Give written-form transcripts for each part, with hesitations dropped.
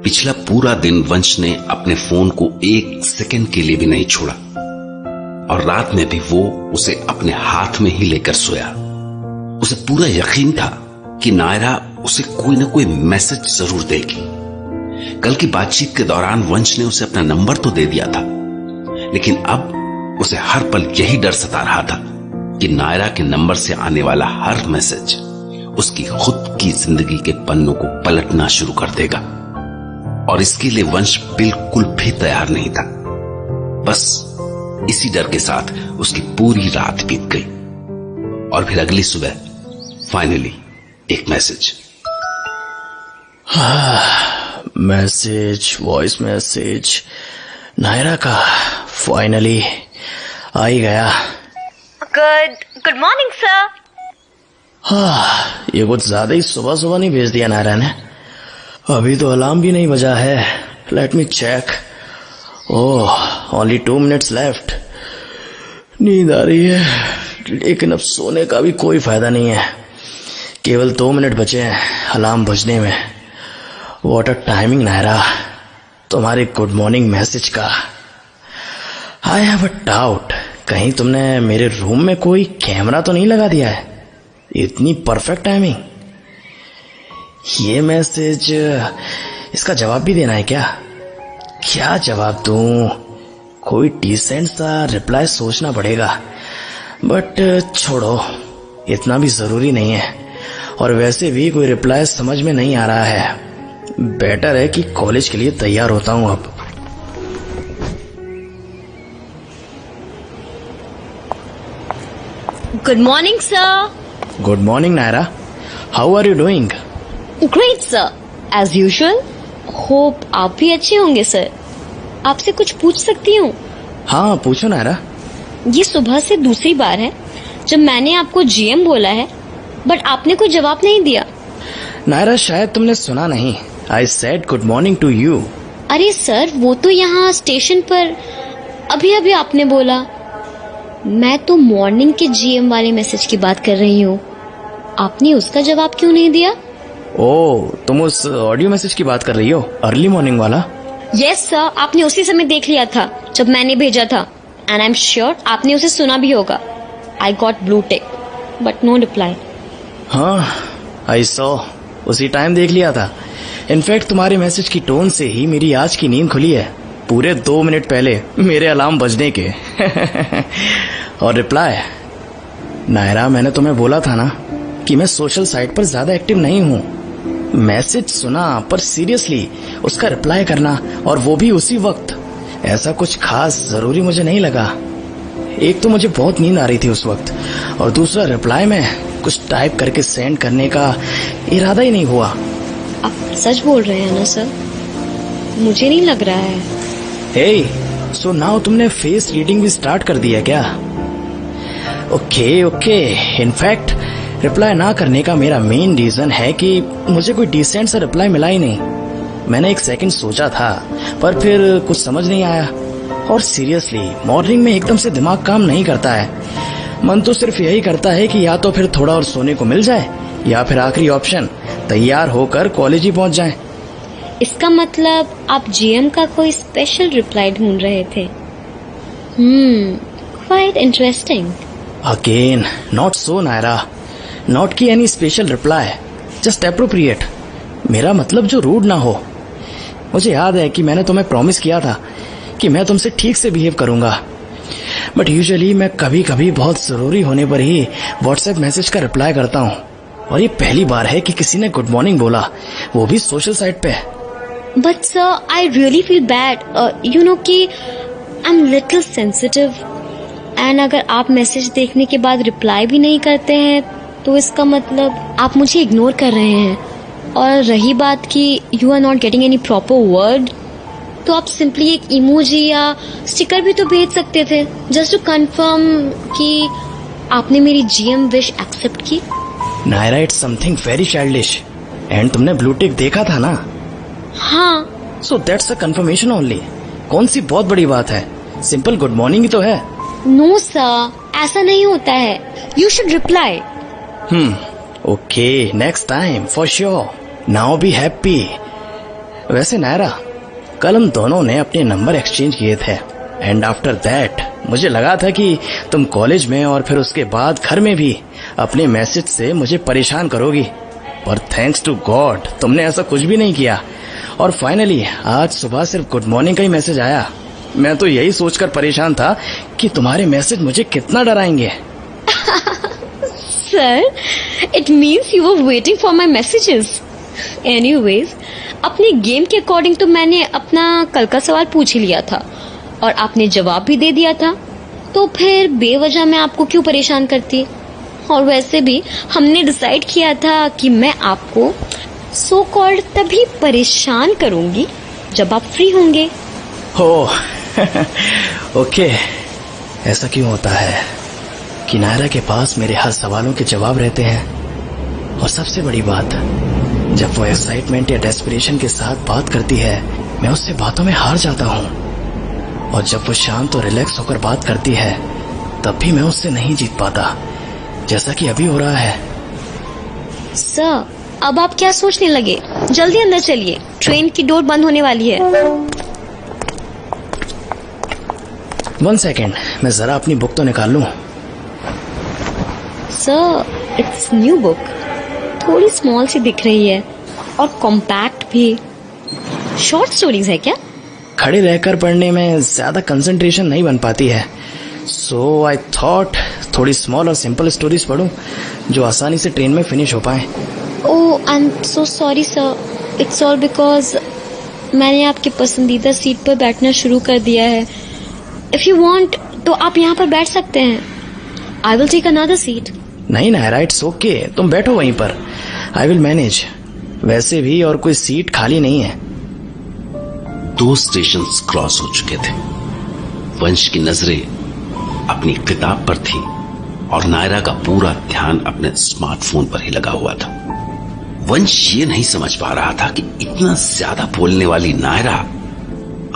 पिछला पूरा दिन वंश ने अपने फोन को एक सेकंड के लिए भी नहीं छोड़ा और रात में भी वो उसे अपने हाथ में ही लेकर सोया। उसे पूरा यकीन था कि नायरा उसे कोई ना कोई मैसेज जरूर देगी। कल की बातचीत के दौरान वंश ने उसे अपना नंबर तो दे दिया था, लेकिन अब उसे हर पल यही डर सता रहा था कि नायरा के नंबर से आने वाला हर मैसेज उसकी खुद की जिंदगी के पन्नों को पलटना शुरू कर देगा। और इसके लिए वंश बिल्कुल भी तैयार नहीं था। बस इसी डर के साथ उसकी पूरी रात बीत गई और फिर अगली सुबह फाइनली एक message. Message, voice message Naira का फाइनली आ ही गया। Good morning sir. ये कुछ ज्यादा ही सुबह सुबह नहीं भेज दिया नायरा ने। अभी तो अलार्म भी नहीं बजा है। Let me check. Oh, only 2 minutes left. नींद आ रही है, लेकिन अब सोने का भी कोई फायदा नहीं है। केवल 2 मिनट बचे हैं अलार्म बजने में। व्हाट अ टाइमिंग नायरा, तुम्हारे गुड मॉर्निंग मैसेज का। आई हैव अ डाउट, कहीं तुमने मेरे रूम में कोई कैमरा तो नहीं लगा दिया है? इतनी परफेक्ट टाइमिंग। ये मैसेज, इसका जवाब भी देना है क्या? क्या जवाब दूं? कोई डिसेंट सा रिप्लाई सोचना पड़ेगा, बट छोड़ो, इतना भी जरूरी नहीं है। और वैसे भी कोई रिप्लाई समझ में नहीं आ रहा है। बेटर है कि कॉलेज के लिए तैयार होता हूं अब। Good morning sir. Good morning Naira, how are you doing? Great sir, as usual. Hope आप भी अच्छे होंगे सर। आपसे कुछ पूछ सकती हूँ? हाँ पूछो नायरा। ये सुबह से दूसरी बार है जब मैंने आपको जीएम बोला है, बट आपने कोई जवाब नहीं दिया। नायरा शायद तुमने सुना नहीं। I said good morning to you. अरे सर, वो तो यहाँ स्टेशन पर अभी अभी आपने बोला। मैं तो मॉर्निंग के जीएम वाले मैसेज की बात कर रही हूँ। आपने उसका जवाब क्यों नहीं दिया? ओह, तुम उस ऑडियो मैसेज की बात कर रही हो, अर्ली मॉर्निंग वाला? यस सर, आपने उसी समय देख लिया था जब मैंने भेजा था, एंड आई एम श्योर आपने उसे सुना भी होगा। I got blue tick but no reply. हाँ, आई सॉ, उसी टाइम देख लिया था। इनफैक्ट तुम्हारे मैसेज की टोन से ही मेरी आज की नींद खुली है, पूरे 2 मिनट पहले मेरे अलार्म बजने के। और रिप्लाई? नायरा, मैंने तुम्हें बोला था ना कि मैं सोशल साइट पर ज्यादा एक्टिव नहीं हूँ। मैसेज सुना, पर सीरियसली उसका रिप्लाई करना, और वो भी उसी वक्त, ऐसा कुछ खास जरूरी मुझे नहीं लगा। एक तो मुझे बहुत नींद आ रही थी उस वक्त, और दूसरा रिप्लाई में कुछ टाइप करके सेंड करने का इरादा ही नहीं हुआ। आप सच बोल रहे हैं ना सर? मुझे नहीं लग रहा है। हे, सो नाउ तुमने फेस रीडिंग भी स्टार्ट कर दिया क्या? ओके। इनफैक्ट रिप्लाई ना करने का मेरा मेन रीजन है कि मुझे कोई डिसेंट सा रिप्लाई मिला ही नहीं। मैंने एक सेकंड सोचा था, पर फिर कुछ समझ नहीं आया। और सीरियसली मॉर्निंग में एकदम से दिमाग काम नहीं करता है। मन तो सिर्फ यही करता है कि या तो फिर थोड़ा और सोने को मिल जाए, या फिर आखिरी ऑप्शन तैयार होकर कॉलेज ही पहुंच जाए। इसका मतलब आप जीएम का कोई स्पेशल रिप्लाई ढूंढ रहे थे। Quite interesting. Again not so Naira, not की any special reply, just appropriate. मेरा मतलब जो रूड ना हो। मुझे याद है कि मैंने तुम्हें प्रॉमिस किया था कि मैं तुमसे ठीक से बिहेव करूंगा, बट यूजुअली मैं कभी कभी बहुत जरूरी होने पर ही व्हाट्सएप मैसेज का रिप्लाई करता हूँ। और ये पहली बार है कि किसी ने गुड मॉर्निंग बोला, वो भी सोशल साइट पे। But sir, I really feel bad, you know कि I am little sensitive, and अगर आप मैसेज देखने के बाद रिप्लाई भी नहीं करते हैं तो इसका मतलब आप मुझे इग्नोर कर रहे हैं। और रही बात कि you are not getting any proper word, तो आप सिंपली एक इमोजी या स्टिकर भी तो भेज सकते थे, जस्ट टू कंफर्म कि आपने मेरी जीएम विश एक्सेप्ट की। Naira, it's something very childish. And तुमने ब्लू टिक देखा था ना? हाँ। So that's a confirmation only. कौन सी बहुत बड़ी बात है, सिंपल गुड मॉर्निंग ही तो है। नो सर, ऐसा नहीं होता है। You should reply. Okay, next time for sure. Now be happy. वैसे नायरा, कल हम दोनों ने अपने नंबर एक्सचेंज किए थे एंड आफ्टर दैट मुझे लगा था कि तुम कॉलेज में और फिर उसके बाद घर में भी अपने मैसेज से मुझे परेशान करोगी, पर थैंक्स टू गॉड तुमने ऐसा कुछ भी नहीं किया और फाइनली आज सुबह सिर्फ गुड मॉर्निंग का ही मैसेज आया। मैं तो यही सोचकर परेशान था कि तुम्हारे मैसेज मुझे कितना डराएंगे। Sir, it means you were waiting for my messages. Anyways, अपने गेम के अकॉर्डिंग तो मैंने अपना कल का सवाल पूछ ही लिया था और आपने जवाब भी दे दिया था, तो फिर बेवजह मैं आपको क्यों परेशान करती। और वैसे भी हमने डिसाइड किया था कि मैं आपको सो कॉल्ड तभी परेशान करूंगी जब आप फ्री होंगे। हो ओके, ऐसा क्यों होता है कि नायरा के पास मेरे हर सवालों के जवाब रहते हैं, और सबसे बड़ी बात, जब वो एक्साइटमेंट या डेस्परेशन के साथ बात करती है मैं उससे बातों में हार जाता हूँ, और जब वो शांत और रिलैक्स होकर बात करती है तब भी मैं उससे नहीं जीत पाता, जैसा कि अभी हो रहा है। सर, अब आप क्या सोचने लगे? जल्दी अंदर चलिए, ट्रेन की डोर बंद होने वाली है। 1 सेकेंड, मैं जरा अपनी बुक तो निकाल लूं। सर, इट्स न्यू बुक, थोड़ी स्मॉल सी दिख रही है और कॉम्पैक्ट भी। शॉर्ट स्टोरीज है क्या? खड़े रहकर पढ़ने में ज्यादा कंसंट्रेशन नहीं बन पाती है, सो आई थॉट थोड़ी स्मॉल और सिंपल स्टोरीज पढूं जो आसानी से ट्रेन में फिनिश हो पाए। Oh, I am so sorry sir, it's all because मैंने आपके पसंदीदा सीट पर बैठना शुरू कर दिया है। इफ यू वांट तो आप यहाँ पर बैठ सकते हैं। I will take another seat. नहीं नायरा, इट्स ओके, तुम बैठो वहीं पर, आई विल मैनेज। वैसे भी और कोई सीट खाली नहीं है। 2 स्टेशंस क्रॉस हो चुके थे। वंश की नजरें अपनी किताब पर थी और नायरा का पूरा ध्यान अपने स्मार्टफोन पर ही लगा हुआ था। वंश ये नहीं समझ पा रहा था कि इतना ज्यादा बोलने वाली नायरा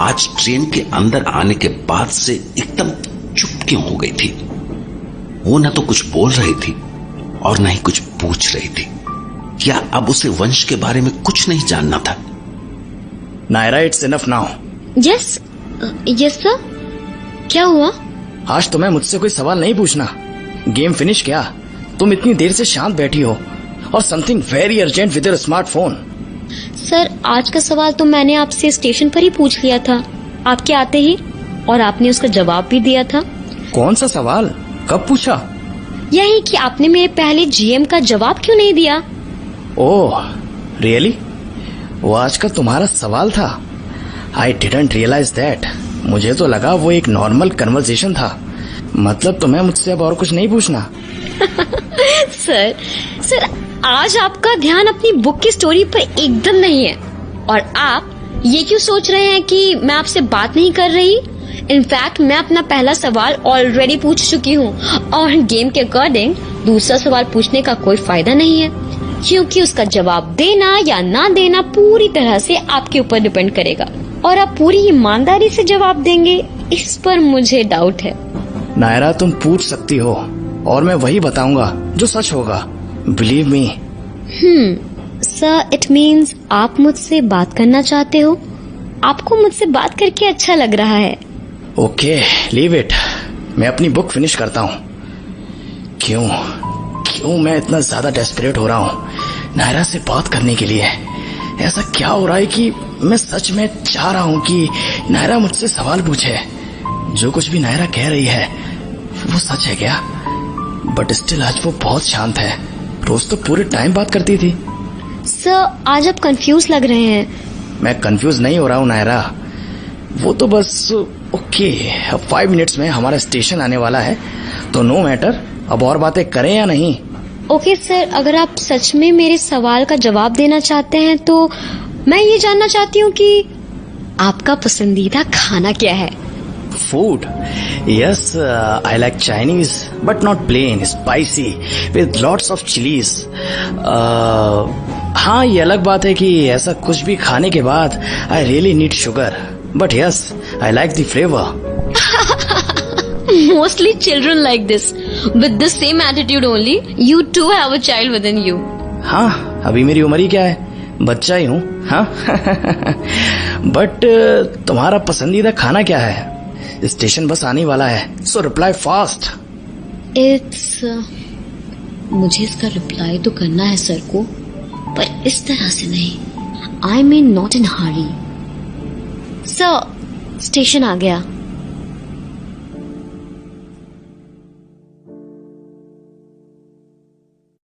आज ट्रेन के अंदर आने के बाद से एकदम चुप क्यों हो गई थी। वो न तो कुछ बोल रही थी और न ही कुछ पूछ रही थी। क्या अब उसे वंश के बारे में कुछ नहीं जानना था? Naira, it's enough now. Yes yes sir, क्या हुआ? आज तुम्हें मुझसे कोई सवाल नहीं पूछना। गेम फिनिश क्या? तुम इतनी देर से शांत बैठी हो और something very urgent with your smartphone. Sir, आज का सवाल तो मैंने आपसे स्टेशन पर ही पूछ लिया था आपके आते ही, और आपने उसका जवाब भी दिया था। कौन सा सवाल? कब पूछा? यही कि आपने मेरे पहले जीएम का जवाब क्यों नहीं दिया। Oh really? वो आज का तुम्हारा सवाल था? I didn't realise that. मुझे तो लगा वो एक नॉर्मल कन्वर्सेशन था। मतलब तुम्हें मुझसे अब और कुछ नहीं पूछना? सर, आज आपका ध्यान अपनी बुक की स्टोरी पर एकदम नहीं है, और आप ये क्यों सोच रहे हैं कि मैं आपसे बात नहीं कर रही। इनफैक्ट मैं अपना पहला सवाल ऑलरेडी पूछ चुकी हूँ, और गेम के अकॉर्डिंग दूसरा सवाल पूछने का कोई फायदा नहीं है, क्योंकि उसका जवाब देना या ना देना पूरी तरह से आपके ऊपर डिपेंड करेगा, और आप पूरी ईमानदारी से जवाब देंगे इस पर मुझे डाउट है। नायरा, तुम पूछ सकती हो और मैं वही बताऊंगा जो सच होगा, believe me. Sir, it means आप मुझसे बात करना चाहते हो। आपको मुझसे बात करके अच्छा लग रहा है। Okay, leave it. मैं अपनी बुक फिनिश करता हूँ। क्यों मैं इतना ज्यादा डेस्परेट हो रहा हूँ नायरा से बात करने के लिए? ऐसा क्या हो रहा है कि मैं सच में चाह रहा हूँ कि नायरा मुझसे सवाल पूछे। जो कुछ भी नायरा कह रही है वो सच है क्या? बट स्टिल आज वो बहुत शांत है। रोज तो पूरे टाइम बात करती थी। सर, आज आप कंफ्यूज लग रहे हैं। मैं कंफ्यूज नहीं हो रहा हूँ नायरा, वो तो बस ओके। अब 5 मिनट्स में हमारा स्टेशन आने वाला है, तो नो मैटर, अब और बातें करें या नहीं। ओके सर, अगर आप सच में मेरे सवाल का जवाब देना चाहते हैं तो मैं ये जानना चाहती हूँ कि आपका पसंदीदा खाना क्या है। Food? Yes, I like Chinese, but not plain, spicy, with lots of chilies. हाँ, ये अलग बात है कि ऐसा कुछ भी खाने के बाद I really need sugar. But yes, I like the flavor. Mostly children like this, with the same attitude only. You too have a child within you. हाँ, अभी मेरी उम्र ही क्या है? बच्चा ही हूं, हाँ। बट तुम्हारा पसंदीदा खाना क्या है? स्टेशन बस आने वाला है, सो रिप्लाई फास्ट। इट्स मुझे इसका रिप्लाई तो करना है सर को, पर इस तरह से नहीं। I mean not in hurry. Sir, station आ गया।